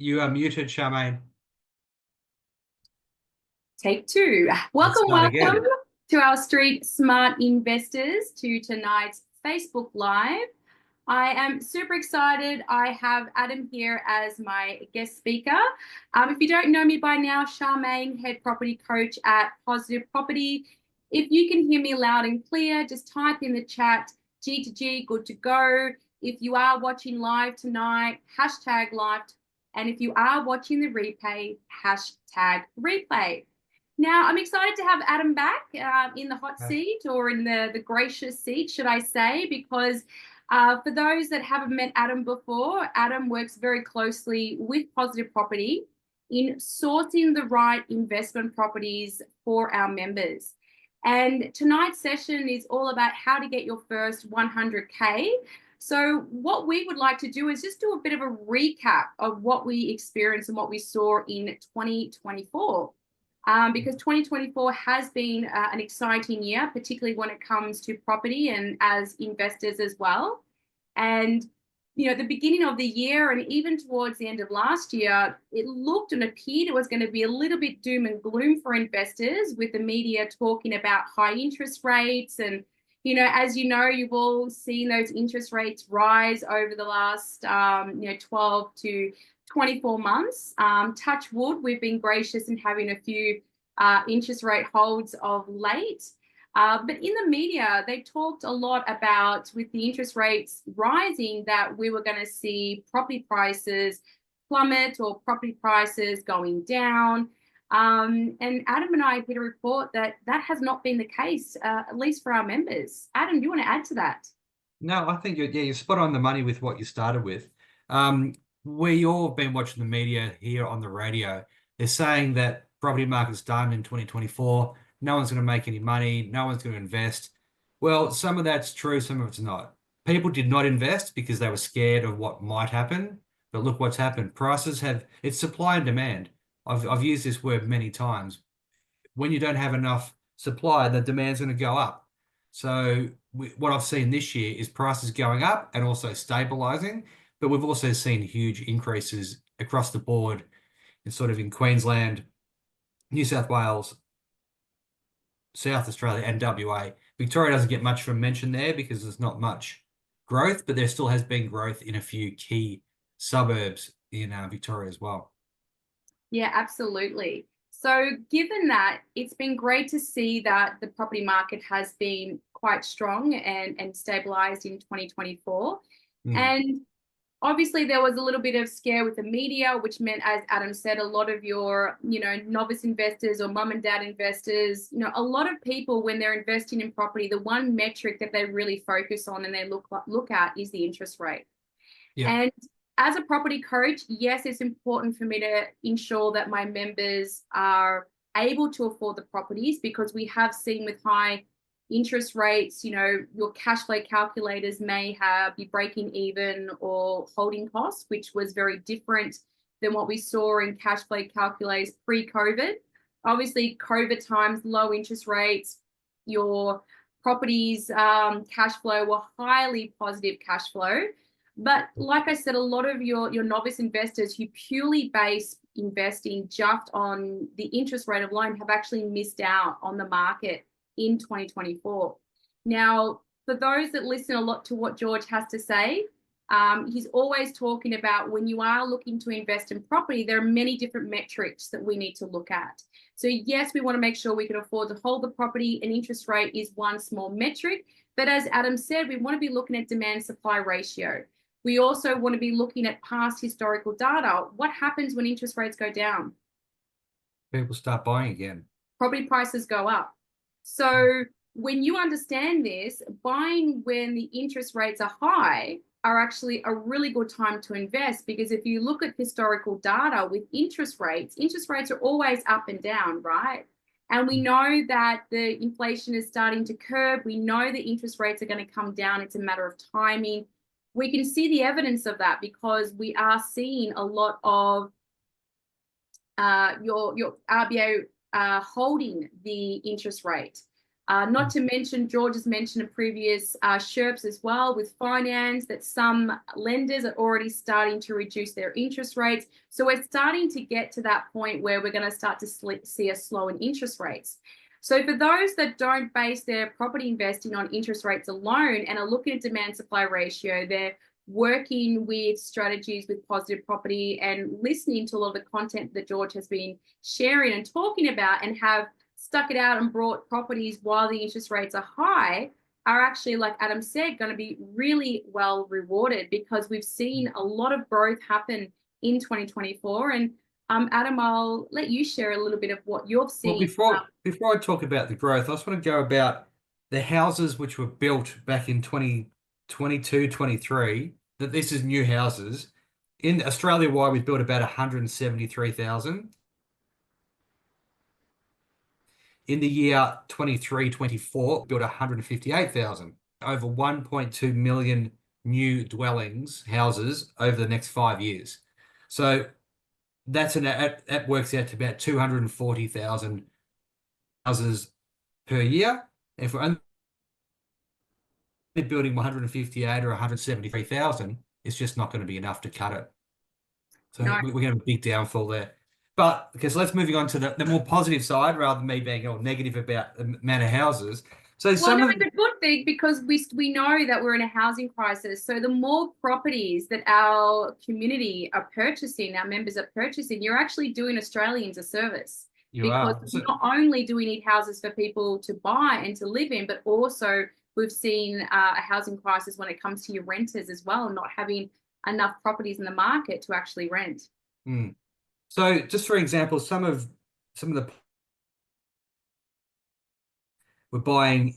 You are muted, Charmaine. Take two. Let's start Welcome again. to our Street Smart Investors to tonight's Facebook Live. I am super excited. I have Adam here as my guest speaker. If you don't know me by now, Charmaine, head property coach at Positive Property. If you can hear me loud and clear, just type in the chat G to G, good to go. If you are watching live tonight, hashtag live. And if you are watching the replay, hashtag replay. Now, I'm excited to have Adam back in the hot seat, or in the gracious seat, should I say, because for those that haven't met Adam before, Adam works very closely with Positive Property in sourcing the right investment properties for our members. And tonight's session is all about how to get your first 100K. So what we would like to do is just do a bit of a recap of what we experienced and what we saw in 2024. Because 2024 has been an exciting year, particularly when it comes to property and as investors as well. And, the beginning of the year and even towards the end of last year, it looked and appeared it was going to be a little bit doom and gloom for investors, with the media talking about high interest rates. And, as you've all seen those interest rates rise over the last, 12 to 24 months. Touch wood, we've been gracious in having a few interest rate holds of late. But in the media, they talked a lot about, with the interest rates rising, that we were going to see property prices plummet or property prices going down. And Adam and I are here to report that that has not been the case, at least for our members. Adam, do you want to add to that? No, I think you're spot on the money with what you started with. We all have been watching the media here on the radio. They're saying that property market's done in 2024. No one's going to make any money. No one's going to invest. Well, some of that's true, some of it's not. People did not invest because they were scared of what might happen. But look what's happened. It's supply and demand. I've used this word many times. When you don't have enough supply, the demand's going to go up. So what I've seen this year is prices going up and also stabilizing, but we've also seen huge increases across the board in Queensland, New South Wales, South Australia, and WA. Victoria doesn't get much of a mention there because there's not much growth, but there still has been growth in a few key suburbs in Victoria as well. Yeah, absolutely. So given that, it's been great to see that the property market has been quite strong and stabilized in 2024. And obviously there was a little bit of scare with the media, which meant, as Adam said, a lot of your, novice investors or mum and dad investors, a lot of people, when they're investing in property, the one metric that they really focus on and they look at is the interest rate. Yeah. And as a property coach, yes, it's important for me to ensure that my members are able to afford the properties, because we have seen with high interest rates, your cash flow calculators may be breaking even or holding costs, which was very different than what we saw in cash flow calculators pre-COVID. Obviously, COVID times, low interest rates, your properties cash flow were highly positive cash flow. But like I said, a lot of your novice investors who purely base investing just on the interest rate of loan have actually missed out on the market in 2024. Now, for those that listen a lot to what George has to say, he's always talking about, when you are looking to invest in property, there are many different metrics that we need to look at. So yes, we want to make sure we can afford to hold the property, and interest rate is one small metric. But as Adam said, we want to be looking at demand supply ratio. We also want to be looking at past historical data. What happens when interest rates go down? People start buying again. Property prices go up. So when you understand this, buying when the interest rates are high are actually a really good time to invest, because if you look at historical data with interest rates are always up and down, right? And we know that the inflation is starting to curb. We know the interest rates are going to come down. It's a matter of timing. We can see the evidence of that because we are seeing a lot of your RBA holding the interest rate. Not to mention, George has mentioned in previous SHRPs as well with finance that some lenders are already starting to reduce their interest rates. So we're starting to get to that point where we're going to start to see a slow in interest rates. So for those that don't base their property investing on interest rates alone and are looking at demand supply ratio, they're working with strategies with positive property and listening to a lot of the content that George has been sharing and talking about, and have stuck it out and brought properties while the interest rates are high, are actually, like Adam said, going to be really well rewarded, because we've seen a lot of growth happen in 2024. And Adam, I'll let you share a little bit of what you've seen. Well, before I talk about the growth, I just want to go about the houses which were built back in 2022, 23, that this is new houses. In Australia-wide, we've built about 173,000. In the year 23, 24, built 158,000. Over 1.2 million new dwellings, houses, over the next 5 years. So that works out to about 240,000 houses per year. If we're only building 158 or 173,000, it's just not going to be enough to cut it. So No. we're going to have a big downfall there. But because let's moving on to the more positive side, rather than me being all negative about the amount of houses. So it's a good thing, because we know that we're in a housing crisis. So the more properties that our community are purchasing, our members are purchasing, you're actually doing Australians a service. Because not only do we need houses for people to buy and to live in, but also we've seen a housing crisis when it comes to your renters as well, not having enough properties in the market to actually rent. So just for example, some of the we're buying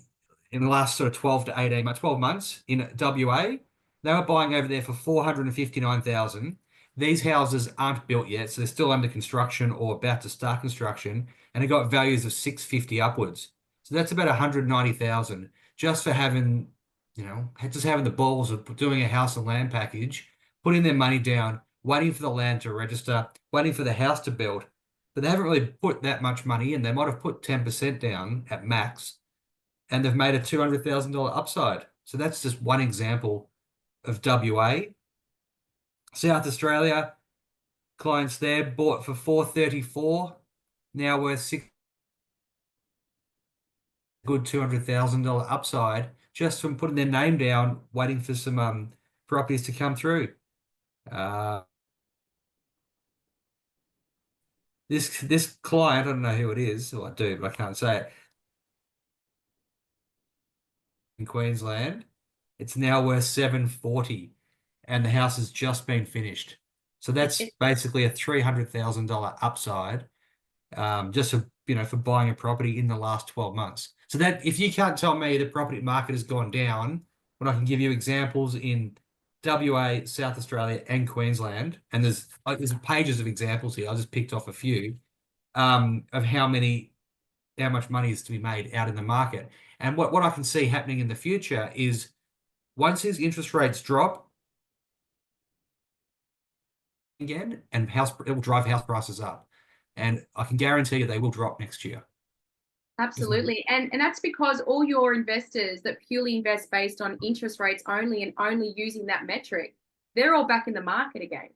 in the last sort of 12 to 18 months, 12 months in WA, they were buying over there for 459,000. These houses aren't built yet, so they're still under construction or about to start construction, and they got values of 650 upwards. So that's about 190,000 just for having, just having the balls of doing a house and land package, putting their money down, waiting for the land to register, waiting for the house to build. But they haven't really put that much money in. They might have put 10% down at max, and they've made a $200,000 upside. So that's just one example of WA. South Australia, clients there bought for 434, now worth good $200,000 upside just from putting their name down, waiting for some properties to come through. This client, I don't know who it is, well, I do, but I can't say it. In Queensland, it's now worth 740, and the house has just been finished. So that's basically a $300,000 upside, just for buying a property in the last 12 months. So that if you can't tell me the property market has gone down, when I can give you examples in WA, South Australia, and Queensland, and there's pages of examples here. I just picked off a few of how much money is to be made out in the market. And what I can see happening in the future is once these interest rates drop again, and it will drive house prices up. And I can guarantee you they will drop next year. Absolutely. And that's because all your investors that purely invest based on interest rates only and only using that metric, they're all back in the market again.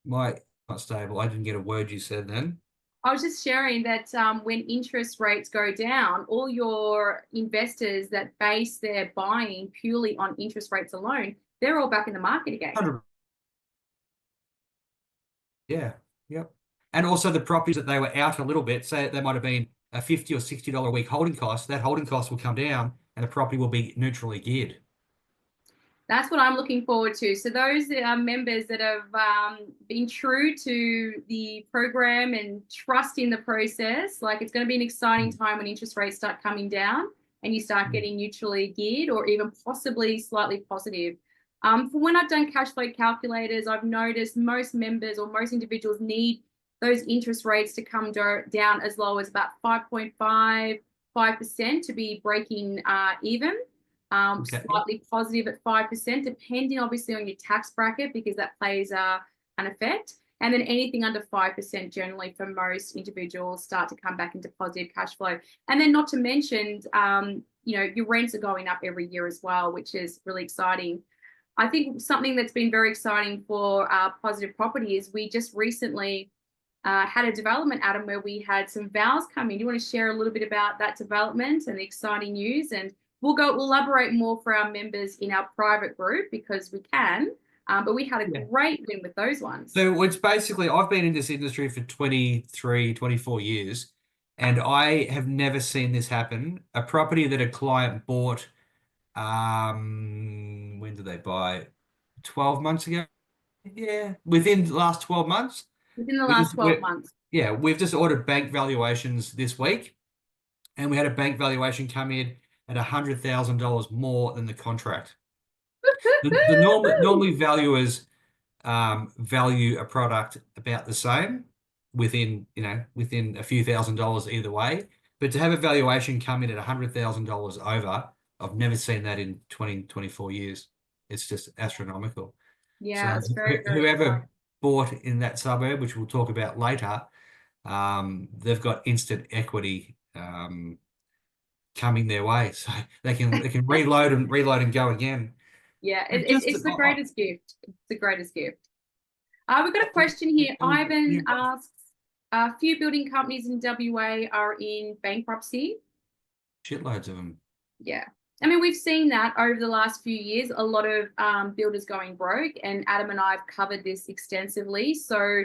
Not stable. I didn't get a word you said then. I was just sharing that when interest rates go down, all your investors that base their buying purely on interest rates alone, they're all back in the market again. 100%. Yeah. Yep. And also the properties that they were out a little bit, say they might have been a $50 or $60 a week holding cost, that holding cost will come down and the property will be neutrally geared. That's what I'm looking forward to. So those members that have been true to the program and trust in the process, like it's going to be an exciting time when interest rates start coming down and you start getting neutrally geared or even possibly slightly positive. For when I've done cash flow calculators, I've noticed most members or most individuals need those interest rates to come down as low as about 5.5% to be breaking even. Slightly positive at 5%, depending obviously on your tax bracket, because that plays an effect. And then anything under 5% generally for most individuals start to come back into positive cash flow. And then not to mention, you know, your rents are going up every year as well, which is really exciting. I think something that's been very exciting for positive property is we just recently had a development, Adam, where we had some vows come in. Do you want to share a little bit about that development and the exciting news? And we'll elaborate more for our members in our private group because we can. But we had a great win with those ones. So it's basically, I've been in this industry for 23, 24 years, and I have never seen this happen. A property that a client bought, when did they buy? 12 months ago? Yeah, within the last 12 months. Within the last 12 months. Yeah, we've just ordered bank valuations this week, and we had a bank valuation come in at $100,000 more than the contract. Normally valuers value a product about the same within a few $1,000s either way. But to have a valuation come in at $100,000 over, I've never seen that in 20, 24 years. It's just astronomical. Yeah, so it's very, very whoever exciting. bought in that suburb, which we'll talk about later, they've got instant equity coming their way, so they can reload and go again. Yeah, And just it's the greatest gift. It's the greatest gift. We've got a question here. Ivan asks, a few building companies in WA are in bankruptcy. Shitloads of them. Yeah. I mean, we've seen that over the last few years, a lot of builders going broke, and Adam and I have covered this extensively. So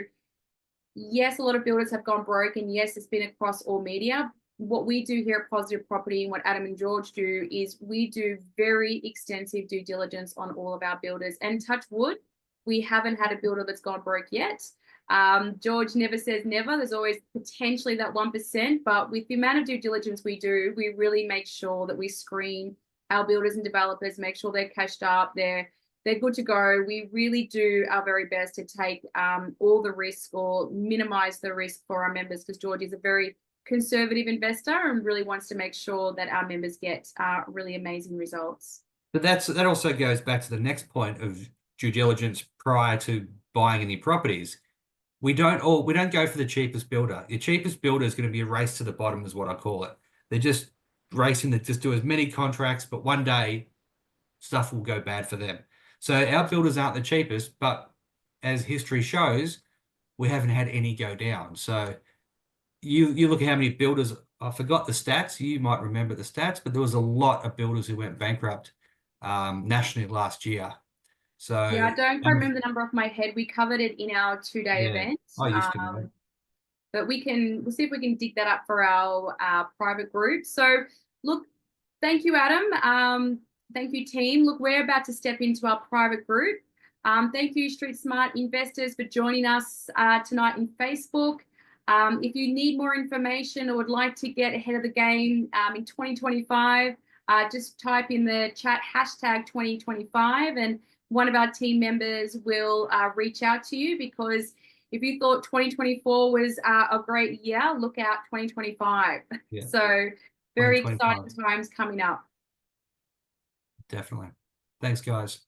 yes, a lot of builders have gone broke, and yes, it's been across all media. What we do here at Positive Property and what Adam and George do is we do very extensive due diligence on all of our builders, and touch wood, we haven't had a builder that's gone broke yet. George never says never. There's always potentially that 1%, but with the amount of due diligence we do, we really make sure that we screen our builders and developers, make sure they're cashed up, they're good to go. We really do our very best to take all the risk or minimize the risk for our members, because George is a very conservative investor and really wants to make sure that our members get really amazing results. But that also goes back to the next point of due diligence prior to buying any properties. We don't go for the cheapest builder. Your cheapest builder is going to be a race to the bottom, is what I call it. They're just racing to just do as many contracts, but one day stuff will go bad for them. So our builders aren't the cheapest, but as history shows, we haven't had any go down. So you look at how many builders, I forgot the stats, you might remember the stats, but there was a lot of builders who went bankrupt nationally last year. So yeah, I don't quite remember the number off my head. We covered it in our 2-day event. I used to know. But we'll see if we can dig that up for our private group. So look, thank you, Adam. Thank you, team. Look, we're about to step into our private group. Thank you, Street Smart Investors, for joining us tonight in Facebook. If you need more information or would like to get ahead of the game in 2025, just type in the chat hashtag 2025 and one of our team members will reach out to you, because if you thought 2024 was a great year, look out 2025. Yeah. So very exciting times coming up. Definitely. Thanks, guys.